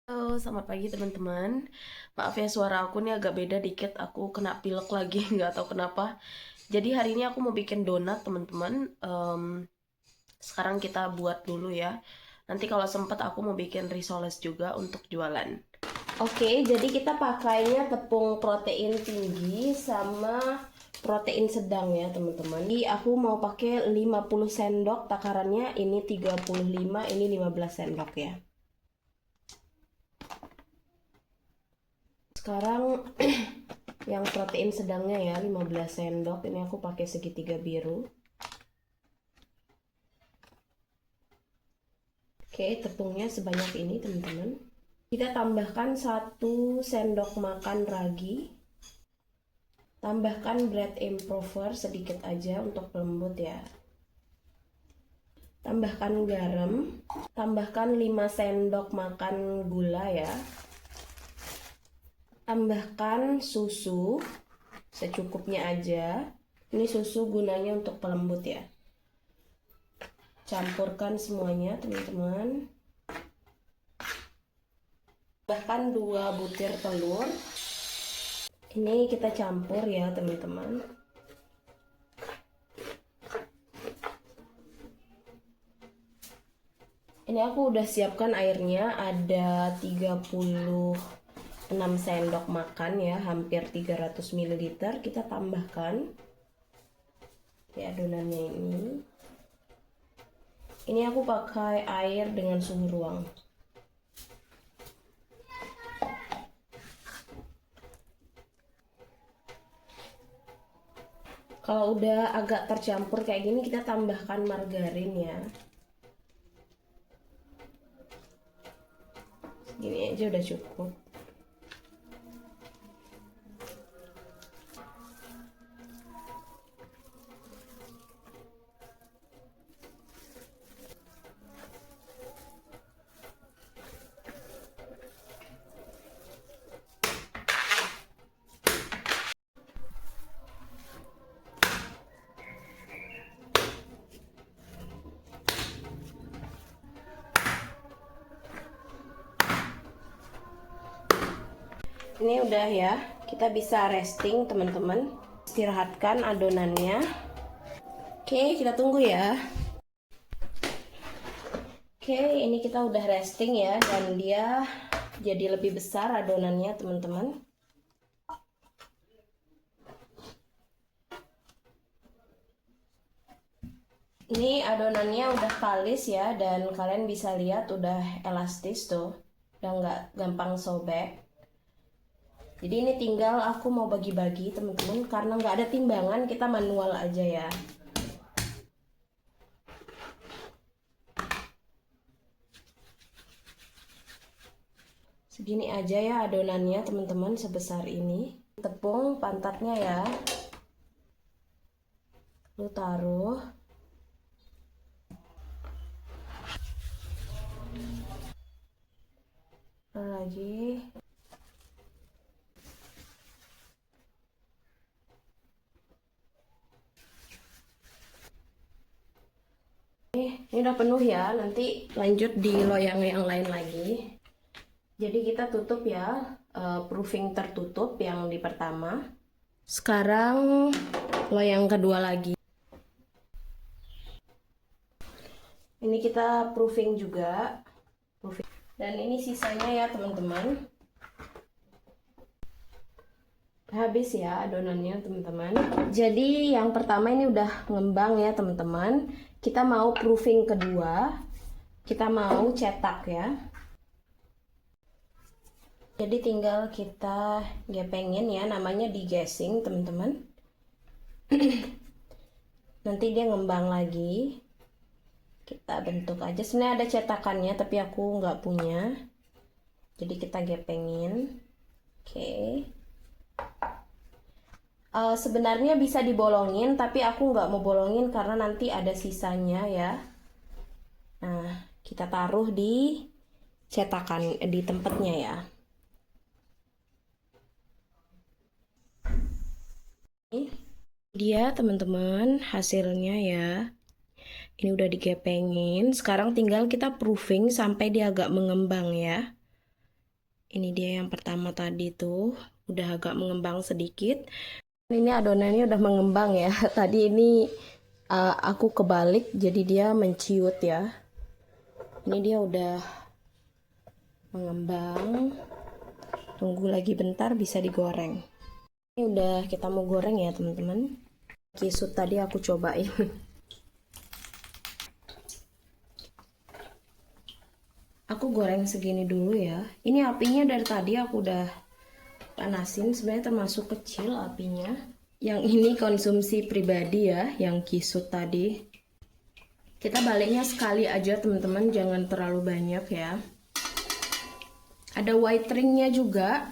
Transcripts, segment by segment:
Halo, selamat pagi teman-teman. Maaf ya suara aku nih agak beda dikit. Aku kena pilek lagi, nggak tahu kenapa. Jadi hari ini aku mau bikin donat teman-teman. Sekarang kita buat dulu ya. Nanti kalau sempat aku mau bikin risoles juga untuk jualan. Oke, jadi kita pakainya tepung protein tinggi sama protein sedang ya teman-teman. Jadi aku mau pakai 50 sendok takarannya. Ini 35, ini 15 sendok ya. Sekarang yang protein sedangnya ya 15 sendok, ini aku pakai segitiga biru. Oke, tepungnya sebanyak ini teman-teman. Kita tambahkan 1 sendok makan ragi. Tambahkan bread improver sedikit aja untuk lembut ya. Tambahkan garam. Tambahkan 5 sendok makan gula ya. Tambahkan susu secukupnya aja. Ini susu gunanya untuk pelembut ya. Campurkan semuanya teman-teman. Tambahkan 2 butir telur. Ini kita campur ya teman-teman. Ini aku udah siapkan airnya, ada 36 sendok makan ya, hampir 300 ml. Kita tambahkan di adonannya ini. Ini aku pakai air dengan suhu ruang. Kalau udah agak tercampur kayak gini, kita tambahkan margarin ya. Gini aja udah cukup. Ini udah ya, kita bisa resting teman-teman. Istirahatkan adonannya. Oke, kita tunggu ya. Oke, ini kita udah resting ya, dan dia jadi lebih besar adonannya teman-teman. Ini adonannya udah kalis ya, dan kalian bisa lihat udah elastis tuh, udah nggak gampang sobek. Jadi ini tinggal aku mau bagi-bagi teman-teman, karena nggak ada timbangan, kita manual aja ya. Segini aja ya adonannya teman-teman, sebesar ini. Tepung pantatnya ya, lu taruh. Lagi. Ini udah penuh ya, nanti lanjut di loyang yang lain lagi. Jadi kita tutup ya, proofing tertutup yang di pertama. Sekarang loyang kedua lagi. Ini kita proofing juga. Dan ini sisanya ya teman-teman. Habis ya adonannya teman-teman. Jadi yang pertama ini udah ngembang ya teman-teman. Kita mau proofing kedua. Kita mau cetak ya. Jadi tinggal kita gepengin ya, namanya digassing teman-teman. Nanti dia ngembang lagi. Kita bentuk aja. Sebenarnya ada cetakannya tapi aku nggak punya. Jadi kita gepengin. Oke. Sebenarnya bisa dibolongin tapi aku nggak mau bolongin karena nanti ada sisanya ya. Nah, kita taruh di cetakan di tempatnya ya. Ini dia teman-teman hasilnya ya. Ini udah digepengin. Sekarang tinggal kita proofing sampai dia agak mengembang ya. Ini dia yang pertama tadi tuh, udah agak mengembang sedikit. Ini adonannya udah mengembang ya. Tadi ini aku kebalik, jadi dia menciut ya. Ini dia udah mengembang. Tunggu lagi bentar bisa digoreng. Ini udah kita mau goreng ya teman-teman. Kisut tadi aku cobain. Aku goreng segini dulu ya. Ini apinya dari tadi aku udah panasin, sebenarnya termasuk kecil apinya. Yang ini konsumsi pribadi ya, yang kisut tadi. Kita baliknya sekali aja teman-teman, jangan terlalu banyak ya. Ada white ringnya juga,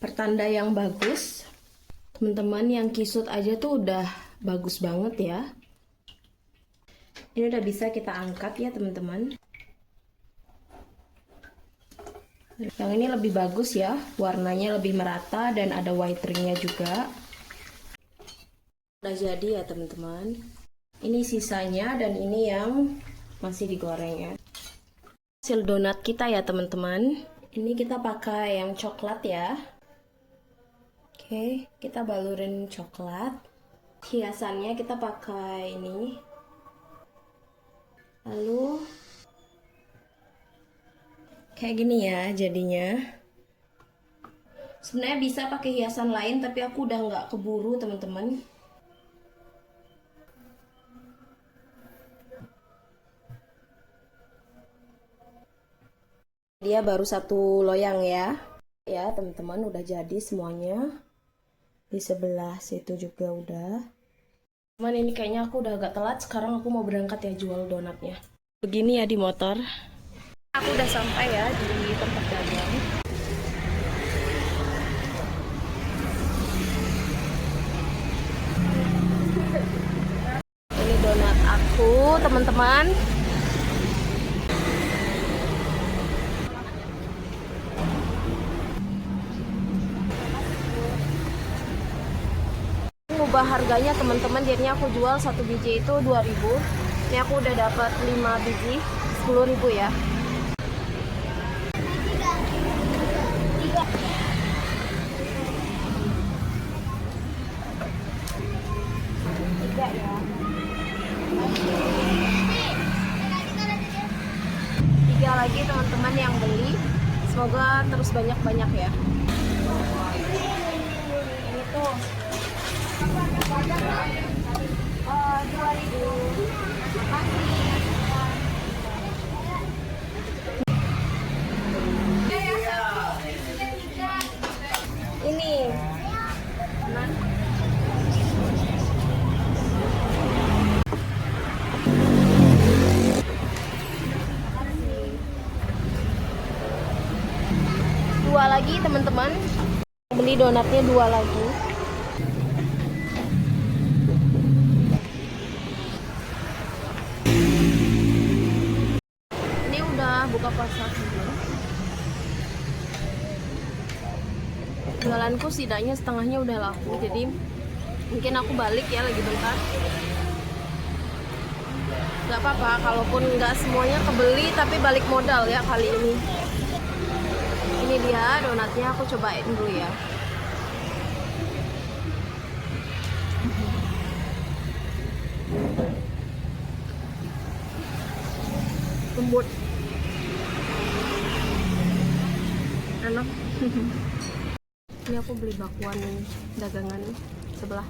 pertanda yang bagus. Teman-teman yang kisut aja tuh udah bagus banget ya. Ini udah bisa kita angkat ya teman-teman. Yang ini lebih bagus ya, warnanya lebih merata dan ada white ringnya juga. Udah jadi ya teman-teman. Ini sisanya dan ini yang masih digoreng ya. Hasil donat kita ya teman-teman. Ini kita pakai yang coklat ya. Oke, kita balurin coklat. Hiasannya kita pakai ini. Lalu kayak gini ya jadinya. Sebenarnya bisa pakai hiasan lain tapi aku udah nggak keburu teman-teman. Dia baru satu loyang ya. Ya teman-teman udah jadi semuanya. Di sebelah situ juga udah. Cuman ini kayaknya aku udah agak telat. Sekarang aku mau berangkat ya jual donatnya. Begini ya di motor. Aku udah sampai ya di tempat dagang. Ini donat aku, teman-teman. Ubah harganya teman-teman, jadinya aku jual satu biji itu 2.000. Ini aku udah dapat 5 biji 10.000 ya. Tiga lagi teman-teman yang beli, semoga terus banyak-banyak ya. Ini tuh 2.000. Ini dua lagi teman-teman, beli donatnya dua lagi. Ini udah buka puasa juga. Jualanku setidaknya setengahnya udah laku, jadi mungkin aku balik ya lagi bentar. Gak apa-apa, kalaupun nggak semuanya kebeli tapi balik modal ya kali ini. Ini dia donatnya, aku cobain dulu ya. Lembut, enak. Ini aku beli bakwan dagangan sebelah.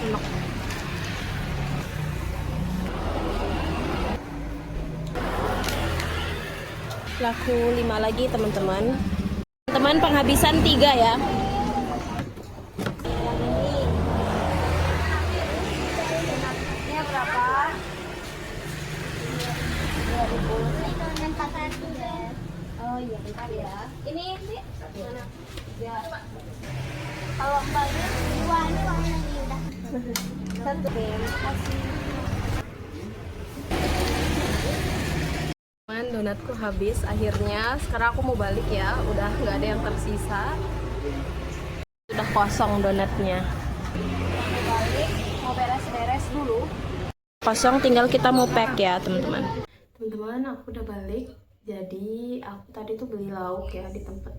Enak. Laku 5 lagi teman-teman. Teman penghabisan 3 ya. Ini berapa? 2.000. Oh iya bentar ya. Ini sih mana? Ya. Kalau mbaknya dua ini warnanya udah. Satu. Terima kasih. Donatku habis akhirnya. Sekarang aku mau balik ya. Udah nggak ada yang tersisa. Udah kosong donatnya. Mau balik. dulu. Kosong, tinggal kita mau pack ya teman-teman. Teman-teman, aku udah balik. Jadi aku tadi tuh beli lauk ya di tempat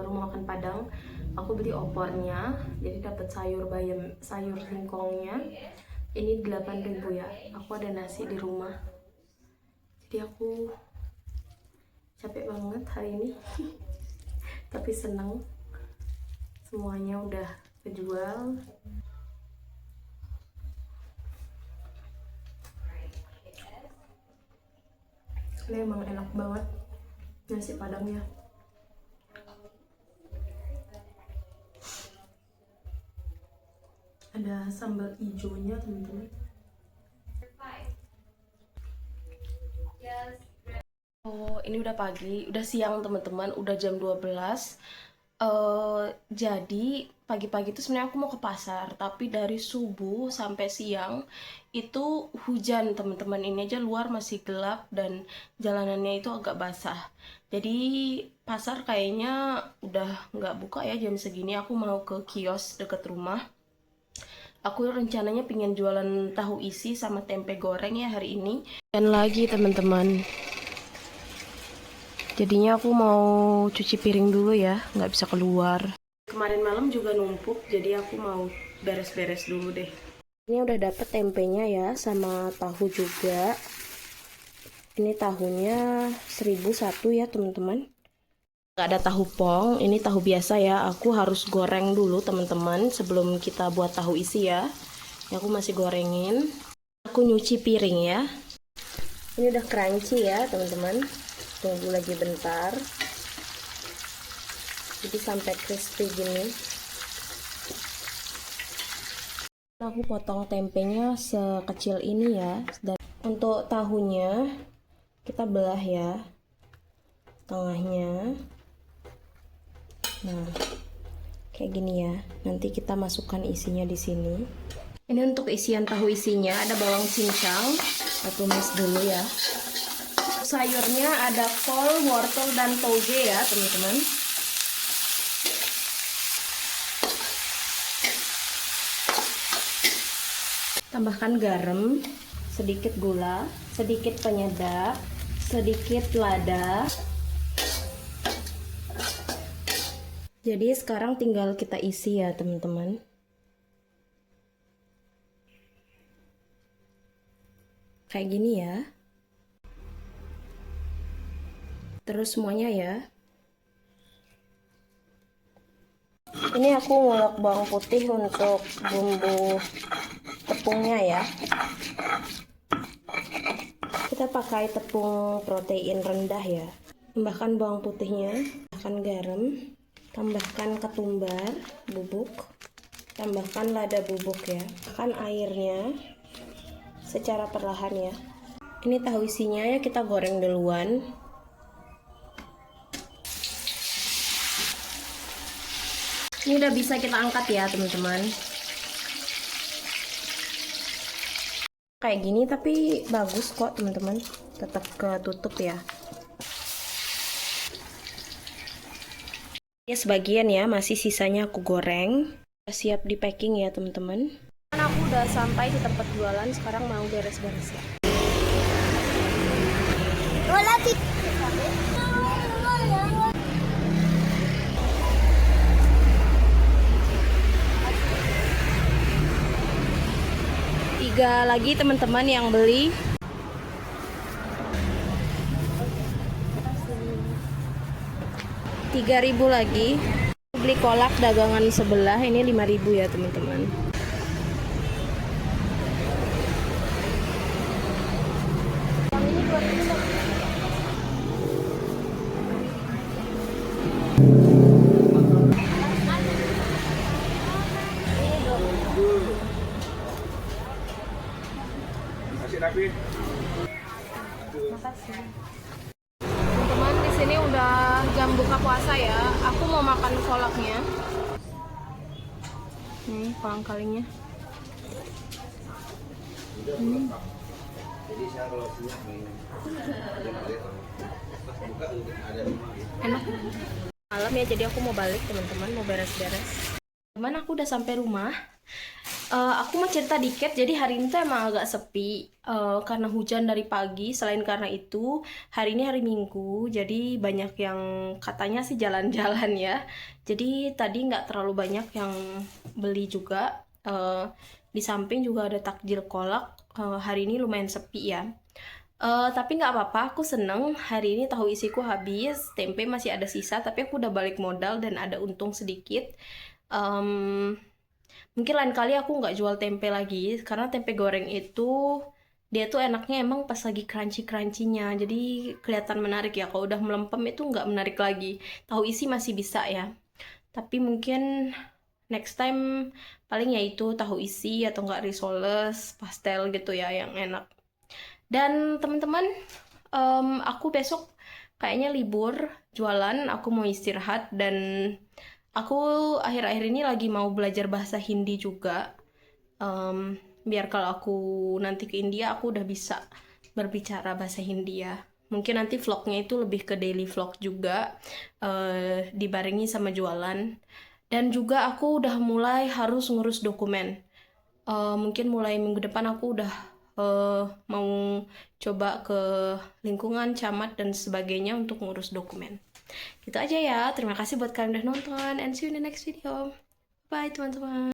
rumah makan Padang. Aku beli opornya, jadi dapat sayur bayam, sayur singkongnya. Ini 8.000 ya. Aku ada nasi di rumah. Jadi aku capek banget hari ini. Tapi seneng. Semuanya udah kejual. Ini emang enak banget nasi padangnya. Ada sambal hijaunya teman-teman. Oh, ini udah pagi, udah siang teman-teman, udah jam 12. Jadi pagi-pagi itu sebenarnya aku mau ke pasar, tapi dari subuh sampai siang itu hujan teman-teman. Ini aja luar masih gelap dan jalanannya itu agak basah. Jadi pasar kayaknya udah nggak buka ya jam segini. Aku mau ke kios deket rumah. Aku rencananya pengen jualan tahu isi sama tempe goreng ya hari ini. Dan lagi teman-teman, jadinya aku mau cuci piring dulu ya, nggak bisa keluar. Kemarin malam juga numpuk, jadi aku mau beres-beres dulu deh. Ini udah dapet tempenya ya, sama tahu juga. Ini tahunya 1001 ya teman-teman. Nggak ada tahu pong, ini tahu biasa ya. Aku harus goreng dulu teman-teman sebelum kita buat tahu isi ya. Ini aku masih gorengin. Aku nyuci piring ya. Ini udah crunchy ya teman-teman. Tunggu lagi bentar, jadi sampai crispy gini. Aku potong tempenya sekecil ini ya. Dan untuk tahunya kita belah ya tengahnya. Nah kayak gini ya, nanti kita masukkan isinya di sini. Ini untuk isian tahu isinya, ada bawang cincang, aku tumis dulu ya. Sayurnya ada kol, wortel, dan toge ya teman-teman. Tambahkan garam, sedikit gula, sedikit penyedap, sedikit lada. Jadi sekarang tinggal kita isi ya teman-teman. Kayak gini ya. Terus semuanya ya. Ini aku ngulek bawang putih untuk bumbu tepungnya ya. Kita pakai tepung protein rendah ya. Tambahkan bawang putihnya, tambahkan garam, tambahkan ketumbar bubuk, tambahkan lada bubuk ya. Tambahkan airnya secara perlahan ya. Ini tahu isinya ya, kita goreng duluan. Ini udah bisa kita angkat ya teman-teman. Kayak gini tapi bagus kok teman-teman. Tetap ketutup ya. Ini sebagian ya, masih sisanya aku goreng. Siap di packing ya teman-teman. Aku udah sampai di tempat jualan, sekarang mau beres-beres ya. Tiga lagi teman-teman yang beli. Rp3.000 lagi. Beli kolak dagangan sebelah, ini 5.000 ya teman-teman. Yang ini 2.000. Makasih. Teman-teman, di sini udah jam buka puasa ya. Aku mau makan kolaknya. Nih, kolang kalingnya. Enak. Malam ya, jadi aku mau balik teman-teman, mau beres-beres. Teman, aku udah sampai rumah. Aku mau cerita dikit, jadi hari ini tuh emang agak sepi karena hujan dari pagi. Selain karena itu, hari ini hari Minggu, jadi banyak yang katanya sih jalan-jalan ya. Jadi tadi nggak terlalu banyak yang beli juga. Di samping juga ada takjil kolak. Hari ini lumayan sepi ya. Tapi nggak apa-apa, aku seneng hari ini tahu isiku habis, tempe masih ada sisa, tapi aku udah balik modal dan ada untung sedikit. Em, Mungkin lain kali aku nggak jual tempe lagi, karena tempe goreng itu dia tuh enaknya emang pas lagi crunchy-crunchy-nya, jadi kelihatan menarik ya. Kalau udah melempem itu nggak menarik lagi. Tahu isi masih bisa ya, tapi mungkin next time paling ya itu tahu isi atau nggak risoles, pastel gitu ya yang enak. Dan teman-teman, aku besok kayaknya libur jualan, aku mau istirahat dan aku akhir-akhir ini lagi mau belajar bahasa Hindi juga. Biar kalau aku nanti ke India aku udah bisa berbicara bahasa Hindia. Mungkin nanti vlognya itu lebih ke daily vlog juga, dibarengi sama jualan. Dan juga aku udah mulai harus ngurus dokumen. Mungkin mulai minggu depan aku udah mau coba ke lingkungan, camat, dan sebagainya untuk ngurus dokumen. Gitu aja ya. Terima kasih buat kalian udah nonton and see you in the next video. Bye teman-teman.